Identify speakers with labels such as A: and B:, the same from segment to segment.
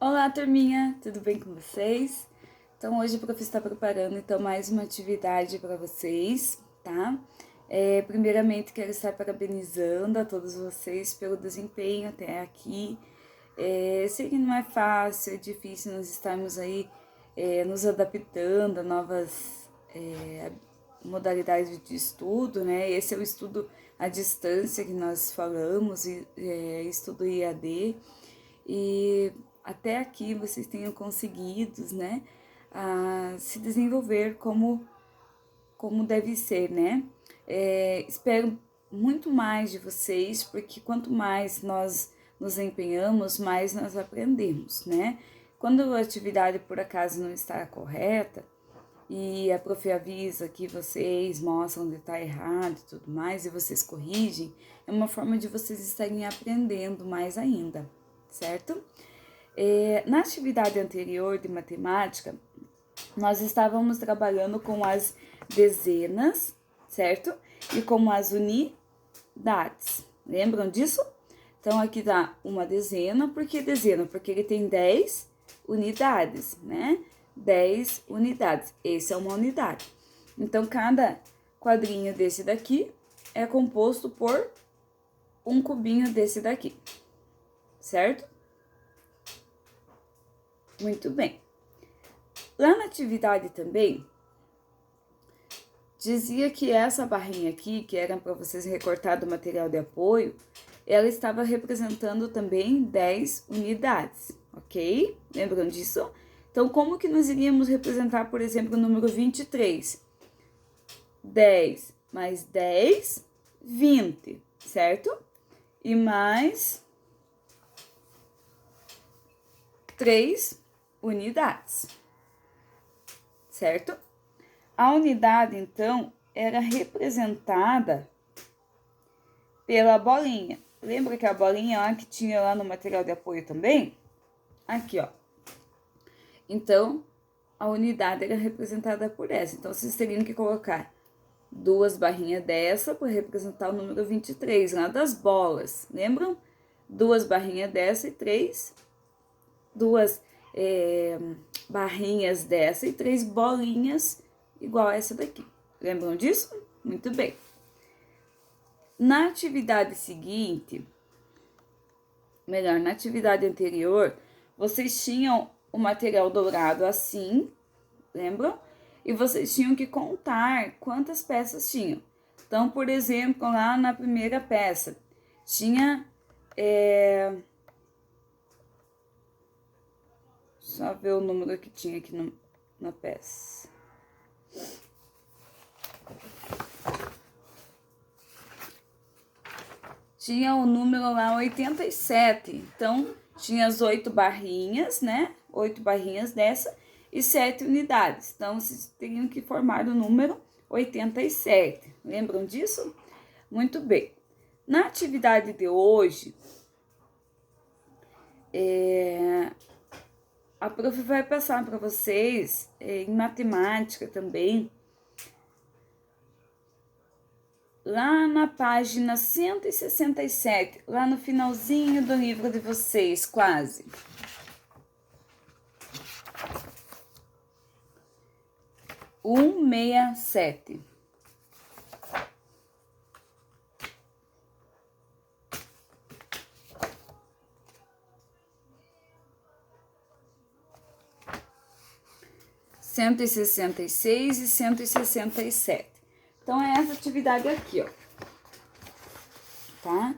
A: Olá, turminha! Tudo bem com vocês? Então, hoje o professor está preparando mais uma atividade para vocês, tá? Primeiramente, quero estar parabenizando a todos vocês pelo desempenho até aqui. Sei que não é fácil, é difícil nós estarmos aí nos adaptando a novas modalidades de estudo, né? Esse é o estudo à distância que nós falamos, estudo IAD. E até aqui vocês tenham conseguido, né, a se desenvolver como deve ser, né? Espero muito mais de vocês, porque quanto mais nós nos empenhamos, mais nós aprendemos, né? Quando a atividade por acaso não está correta e a prof avisa que vocês mostram onde está errado e tudo mais, e vocês corrigem, é uma forma de vocês estarem aprendendo mais ainda, certo? Na atividade anterior de matemática, nós estávamos trabalhando com as dezenas, certo? E com as unidades. Lembram disso? Então, aqui dá uma dezena. Por que dezena? Porque ele tem 10 unidades, né? 10 unidades. Esse é uma unidade. Então, cada quadrinho desse daqui é composto por um cubinho desse daqui, certo? Muito bem. Lá na atividade também, dizia que essa barrinha aqui, que era para vocês recortar do material de apoio, ela estava representando também 10 unidades, ok? Lembram disso? Então, como que nós iríamos representar, por exemplo, o número 23? 10 mais 10, 20, certo? E mais 3 unidades, certo? A unidade, então, era representada pela bolinha. Lembra que a bolinha lá que tinha lá no material de apoio também? Aqui, ó. Então, a unidade era representada por essa. Então, vocês teriam que colocar duas barrinhas dessa para representar o número 23, lá das bolas. Lembram? Duas barrinhas dessa e duas barrinhas dessa e 3 bolinhas igual a essa daqui. Lembram disso? Muito bem. Na atividade seguinte, melhor, na atividade anterior, vocês tinham o material dourado assim, lembram? E vocês tinham que contar quantas peças tinham. Então, por exemplo, lá na primeira peça, tinha... Só ver o número que tinha aqui na peça. Tinha o número lá 87. Então, tinha as 8 barrinhas, né? 8 barrinhas dessa e 7 unidades. Então, vocês teriam que formar o número 87. Lembram disso? Muito bem. Na atividade de hoje, a prof vai passar para vocês, em matemática também, lá na página 167, lá no finalzinho do livro de vocês, quase. Um 67. Cento e 166 e 167. Então, é essa atividade aqui, ó. Tá?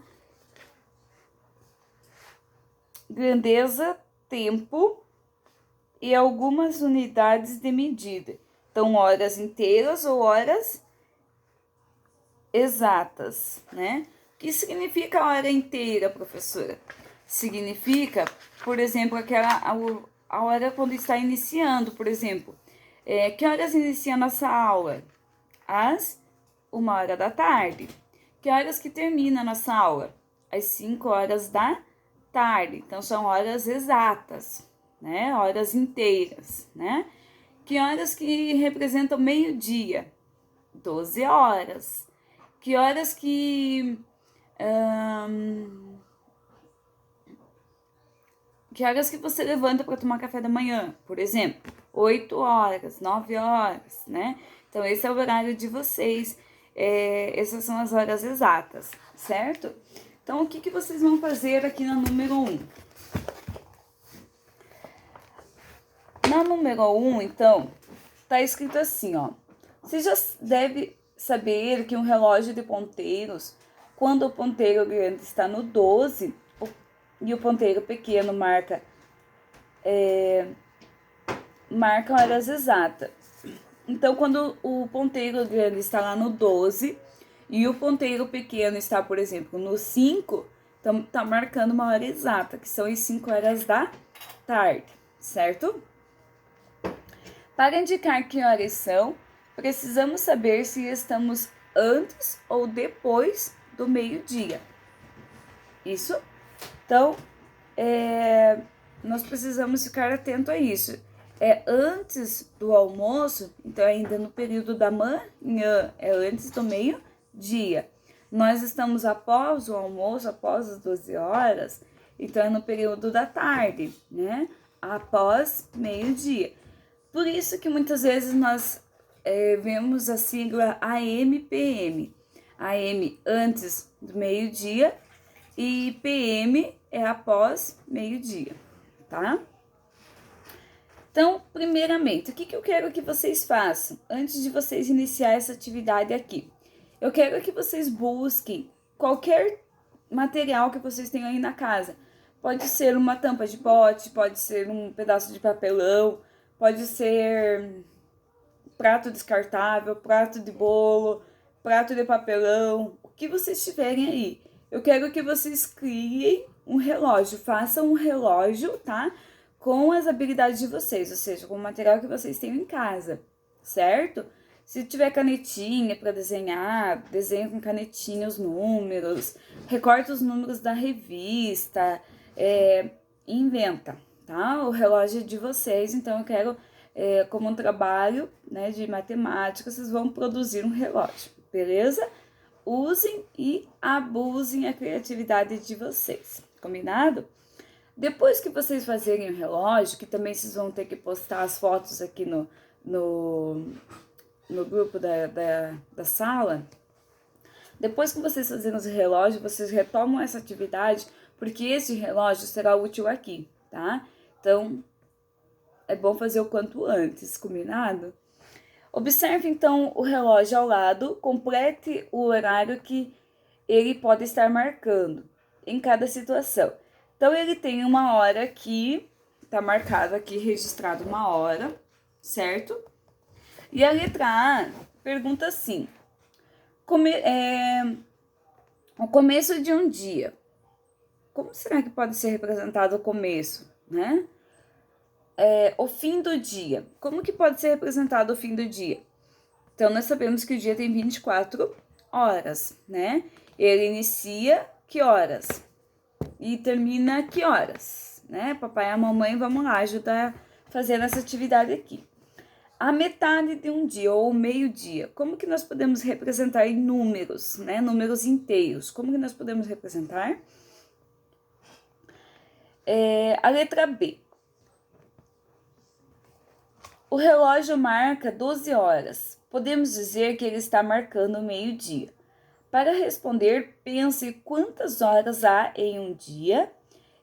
A: Grandeza, tempo e algumas unidades de medida. Então, horas inteiras ou horas exatas, né? O que significa hora inteira, professora? Significa, por exemplo, a hora quando está iniciando, por exemplo. Que horas inicia a nossa aula? Às 1h da tarde. Que horas que termina a nossa aula? Às 5h da tarde. Então, são horas exatas, né? Horas inteiras, né? Que horas que representam meio-dia? 12 horas. Que horas que que horas que você levanta para tomar café da manhã, por exemplo, 8 horas, 9 horas, né? Então, esse é o horário de vocês, essas são as horas exatas, certo? Então, o que vocês vão fazer aqui na número 1? Na número 1, então, tá escrito assim, ó. Você já deve saber que um relógio de ponteiros, quando o ponteiro grande está no 12 e o ponteiro pequeno marca horas exatas. Então, quando o ponteiro grande está lá no 12 e o ponteiro pequeno está, por exemplo, no 5, então tá marcando uma hora exata, que são as 5 horas da tarde, certo? Para indicar que horas são, precisamos saber se estamos antes ou depois do meio-dia. Isso? Então, nós precisamos ficar atento a isso. É antes do almoço, então ainda no período da manhã, é antes do meio-dia. Nós estamos após o almoço, após as 12 horas, então é no período da tarde, né? Após meio-dia. Por isso que muitas vezes nós vemos a sigla AM/PM. AM antes do meio-dia e PM é após meio-dia, tá? Então, primeiramente, o que eu quero que vocês façam antes de vocês iniciar essa atividade aqui? Eu quero que vocês busquem qualquer material que vocês tenham aí na casa. Pode ser uma tampa de pote, pode ser um pedaço de papelão, pode ser prato descartável, prato de bolo, prato de papelão, o que vocês tiverem aí. Eu quero que vocês criem um relógio, façam um relógio, tá? Com as habilidades de vocês, ou seja, com o material que vocês têm em casa, certo? Se tiver canetinha para desenhar, desenha com canetinha os números, recorta os números da revista, inventa, tá? O relógio é de vocês, então eu quero, como um trabalho, né, de matemática, vocês vão produzir um relógio, beleza? Usem e abusem a criatividade de vocês, combinado? Depois que vocês fazerem o relógio, que também vocês vão ter que postar as fotos aqui no grupo da sala, depois que vocês fazerem os relógios, vocês retomam essa atividade, porque esse relógio será útil aqui, tá? Então, é bom fazer o quanto antes, combinado? Observe, então, o relógio ao lado, complete o horário que ele pode estar marcando em cada situação. Então, ele tem uma hora aqui, tá marcado aqui, registrado uma hora, certo? E a letra A pergunta assim, o começo de um dia. Como será que pode ser representado o começo, né? O fim do dia. Como que pode ser representado o fim do dia? Então, nós sabemos que o dia tem 24 horas, né? Ele inicia que horas? E termina que horas, né? Papai e a mamãe, vamos lá ajudar fazendo essa atividade aqui. A metade de um dia ou meio-dia, como que nós podemos representar em números, né? Números inteiros, como que nós podemos representar? A letra B. O relógio marca 12 horas. Podemos dizer que ele está marcando o meio-dia. Para responder, pense quantas horas há em um dia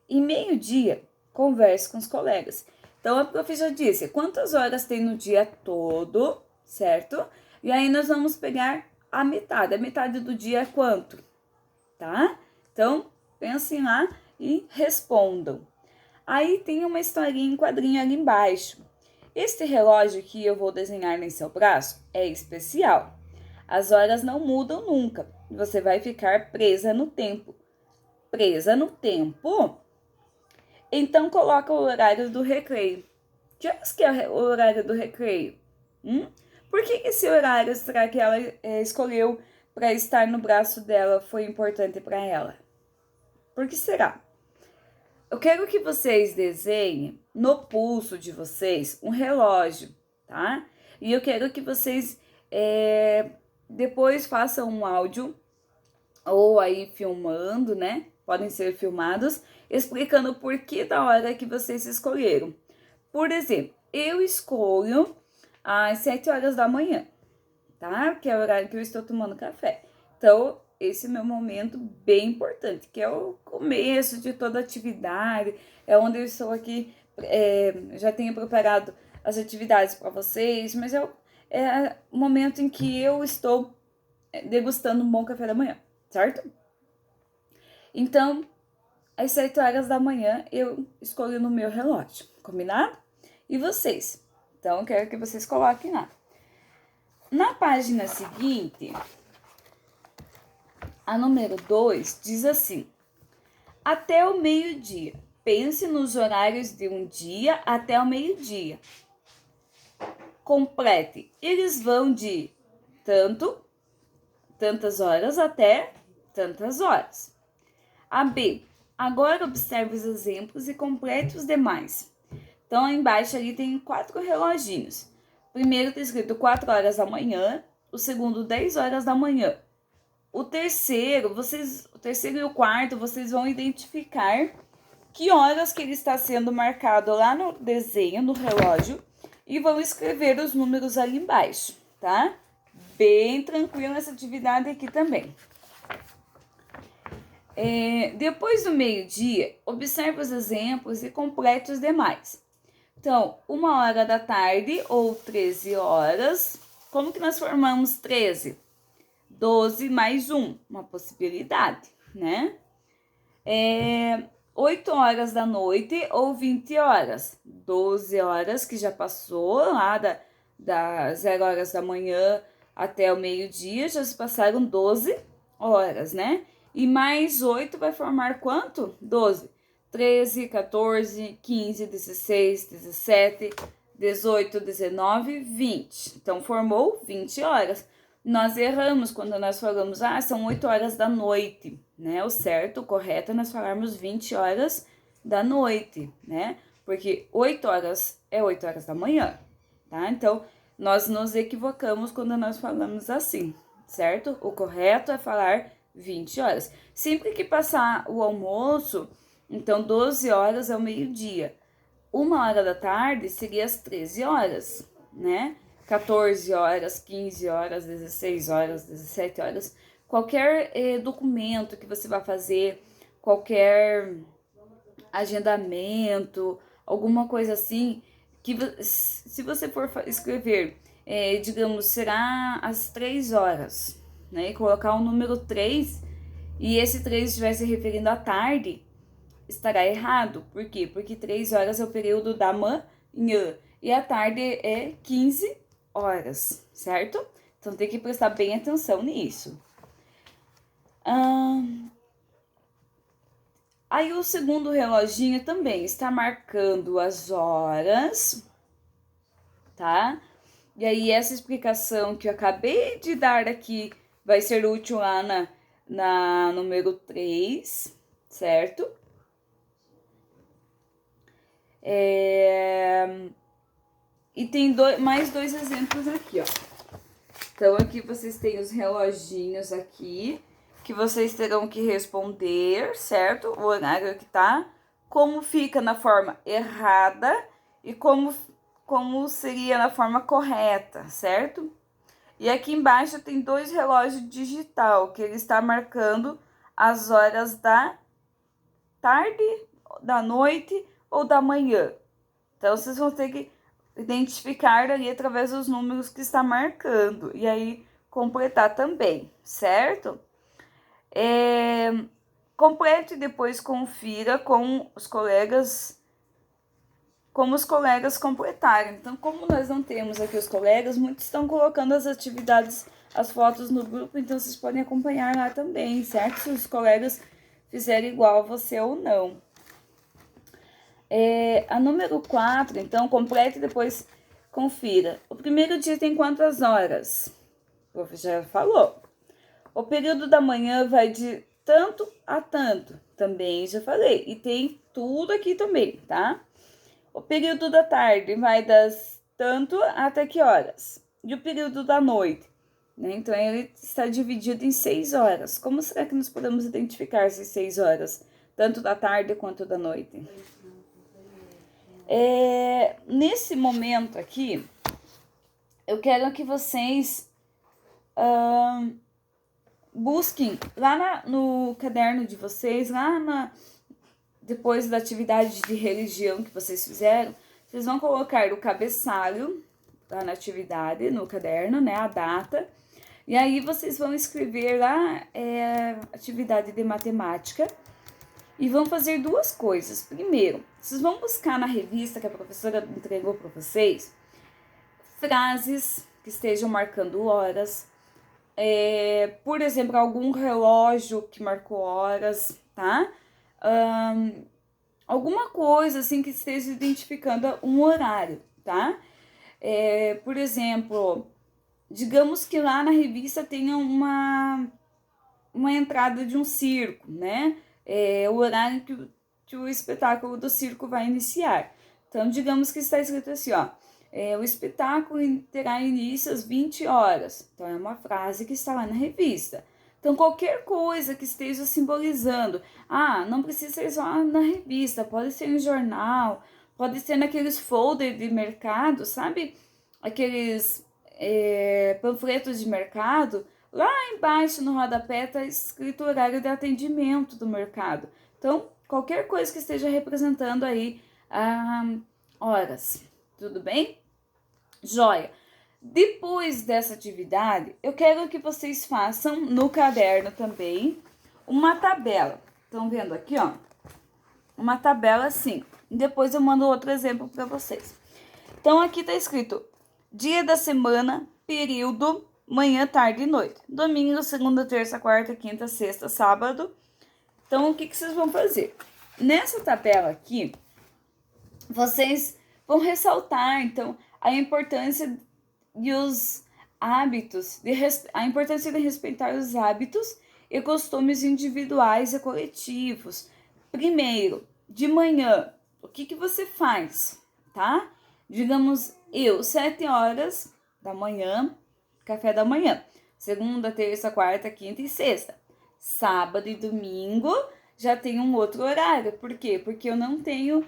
A: e meio-dia. Converse com os colegas. Então, a prof já disse quantas horas tem no dia todo, certo? E aí, nós vamos pegar a metade. A metade do dia é quanto? Tá? Então, pensem lá e respondam. Aí, tem uma historinha em quadrinho ali embaixo. Este relógio que eu vou desenhar em seu braço é especial. As horas não mudam nunca. Você vai ficar presa no tempo. Presa no tempo? Então, coloca o horário do recreio. Que horas que é o horário do recreio? Por que esse horário será que ela escolheu para estar no braço dela foi importante para ela? Por que será? Eu quero que vocês desenhem no pulso de vocês um relógio, tá? E eu quero que vocês depois façam um áudio ou aí filmando, né? podem ser filmados, explicando o porquê da hora que vocês escolheram. Por exemplo, eu escolho às 7 horas da manhã, tá? Que é o horário que eu estou tomando café. Então, esse é o meu momento bem importante, que é o começo de toda a atividade, é onde eu estou aqui, já tenho preparado as atividades para vocês, mas é o momento em que eu estou degustando um bom café da manhã, certo? Então, às 7 horas da manhã, eu escolho no meu relógio, combinado? E vocês? Então, eu quero que vocês coloquem lá. Na página seguinte, a número 2 diz assim: até o meio-dia. Pense nos horários de um dia até o meio-dia. Complete. Eles vão de tantas horas até tantas horas. A B. Agora observe os exemplos e complete os demais. Então, aí embaixo ali tem 4 reloginhos. O primeiro está escrito 4 horas da manhã, o segundo 10 horas da manhã. O terceiro e o quarto, vocês vão identificar que horas que ele está sendo marcado lá no desenho, no relógio, e vão escrever os números ali embaixo, tá? Bem tranquilo essa atividade aqui também. Depois do meio-dia, observe os exemplos e complete os demais. Então, 1 hora da tarde ou 13 horas. Como que nós formamos 13? 12 mais 1, uma possibilidade, né? 8 horas da noite ou 20 horas. 12 horas que já passou lá das 0 horas da manhã até o meio-dia, já se passaram 12 horas, né? E mais 8 vai formar quanto? 12. 13, 14, 15, 16, 17, 18, 19, 20. Então, formou 20 horas. Nós erramos quando nós falamos, são 8 horas da noite, né? O certo, o correto é nós falarmos 20 horas da noite, né? Porque 8 horas é 8 horas da manhã, tá? Então, nós nos equivocamos quando nós falamos assim, certo? O correto é falar 20 horas. Sempre que passar o almoço, então 12 horas é o meio-dia. 1 hora da tarde seria as 13 horas, né? 14 horas, 15 horas, 16 horas, 17 horas. Qualquer documento que você vai fazer, qualquer agendamento, alguma coisa assim, que se você for escrever, digamos, será às 3 horas, né? E colocar o número 3 e esse 3 estiver se referindo à tarde, estará errado. Por quê? Porque 3 horas é o período da manhã e a tarde é 15 horas, certo? Então tem que prestar bem atenção nisso. Aí o segundo reloginho também está marcando as horas, tá? E aí essa explicação que eu acabei de dar aqui vai ser útil lá na número 3, certo? E tem mais 2 exemplos aqui, ó. Então, aqui vocês têm os reloginhos aqui, que vocês terão que responder, certo? O horário que tá, como fica na forma errada e como seria na forma correta, certo? E aqui embaixo tem 2 relógios digital, que ele está marcando as horas da tarde, da noite ou da manhã. Então, vocês vão ter que identificar ali através dos números que está marcando. E aí, completar também, certo? Complete e depois confira com os colegas, como os colegas completaram. Então, como nós não temos aqui os colegas, muitos estão colocando as atividades, as fotos no grupo, então vocês podem acompanhar lá também, certo? Se os colegas fizerem igual a você ou não. A número 4, então, complete e depois confira. O primeiro dia tem quantas horas? O professor já falou. O período da manhã vai de tanto a tanto, também já falei. E tem tudo aqui também, tá? O período da tarde vai das tanto até que horas? E o período da noite? né? Então, ele está dividido em 6 horas. Como será que nós podemos identificar essas 6 horas? Tanto da tarde quanto da noite. Nesse momento aqui, eu quero que vocês busquem lá no caderno de vocês, depois da atividade de religião que vocês fizeram, vocês vão colocar o cabeçalho lá na atividade, no caderno, né, a data, e aí vocês vão escrever lá atividade de matemática e vão fazer duas coisas. Primeiro, vocês vão buscar na revista que a professora entregou para vocês frases que estejam marcando horas, por exemplo, algum relógio que marcou horas, tá? Alguma coisa assim que esteja identificando um horário, tá? Por exemplo, digamos que lá na revista tenha uma entrada de um circo, né? O horário que o espetáculo do circo vai iniciar. Então, digamos que está escrito assim, ó. O espetáculo terá início às 20 horas. Então, é uma frase que está lá na revista. Então, qualquer coisa que esteja simbolizando, não precisa ser só na revista, pode ser em jornal, pode ser naqueles folders de mercado, sabe? Aqueles panfletos de mercado. Lá embaixo no rodapé está escrito o horário de atendimento do mercado. Então, qualquer coisa que esteja representando aí horas. Tudo bem? Joia! Depois dessa atividade, eu quero que vocês façam no caderno também uma tabela. Estão vendo aqui, ó? Uma tabela assim. Depois eu mando outro exemplo para vocês. Então, aqui tá escrito dia da semana, período, manhã, tarde e noite. Domingo, segunda, terça, quarta, quinta, sexta, sábado. Então, o que vocês vão fazer? Nessa tabela aqui, vocês vão ressaltar, então, a importância de os hábitos, a importância de respeitar os hábitos e costumes individuais e coletivos. Primeiro, de manhã, o que você faz, tá? Digamos, 7 horas da manhã, café da manhã. Segunda, terça, quarta, quinta e sexta. Sábado e domingo já tem um outro horário. Por quê? Porque eu não tenho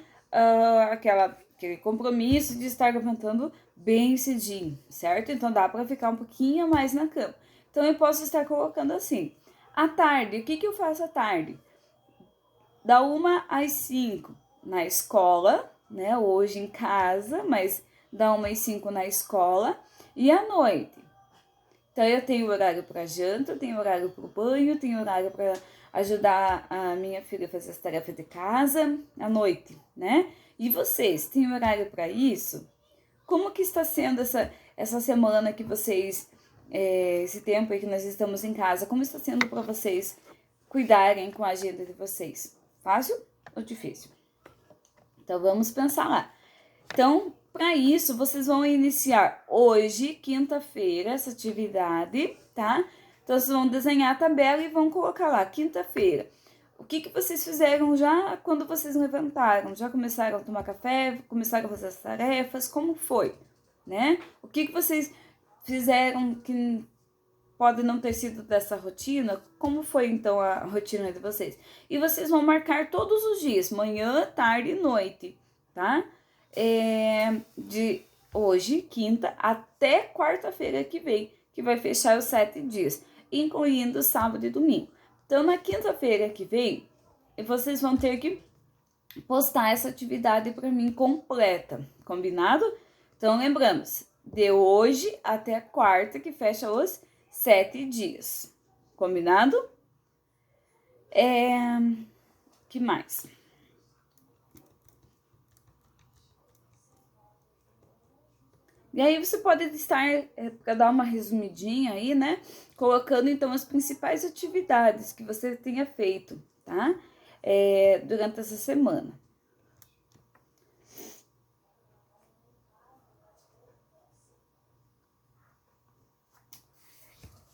A: aquele compromisso de estar levantando bem cedinho, certo? Então dá para ficar um pouquinho mais na cama. Então eu posso estar colocando assim. À tarde, o que eu faço à tarde? Da 1 às 5 na escola, né? Hoje em casa, mas da 1 às 5 na escola. E à noite. Então eu tenho horário para janta, tenho horário para o banho, tenho horário para ajudar a minha filha a fazer as tarefas de casa à noite, né? E vocês, têm horário para isso? Como que está sendo essa semana que vocês, esse tempo aí que nós estamos em casa, como está sendo para vocês cuidarem com a agenda de vocês? Fácil ou difícil? Então, vamos pensar lá. Então, para isso, vocês vão iniciar hoje, quinta-feira, essa atividade, tá? Então, vocês vão desenhar a tabela e vão colocar lá, quinta-feira. O que vocês fizeram já quando vocês levantaram? Já começaram a tomar café? Começaram a fazer as tarefas? Como foi? Né? O que vocês fizeram que pode não ter sido dessa rotina? Como foi, então, a rotina de vocês? E vocês vão marcar todos os dias, manhã, tarde e noite, tá? De hoje, quinta, até quarta-feira que vem, que vai fechar os 7 dias, incluindo sábado e domingo. Então, na quinta-feira que vem, vocês vão ter que postar essa atividade para mim completa, combinado? Então, lembramos, de hoje até a quarta, que fecha os 7 dias, combinado? Que mais? E aí você pode estar, para dar uma resumidinha aí, né? Colocando então as principais atividades que você tenha feito, tá? Durante essa semana.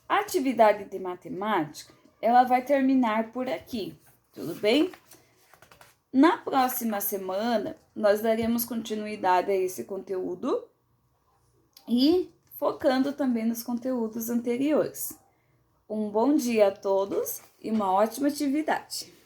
A: A atividade de matemática, ela vai terminar por aqui, tudo bem? Na próxima semana, nós daremos continuidade a esse conteúdo e focando também nos conteúdos anteriores. Um bom dia a todos e uma ótima atividade!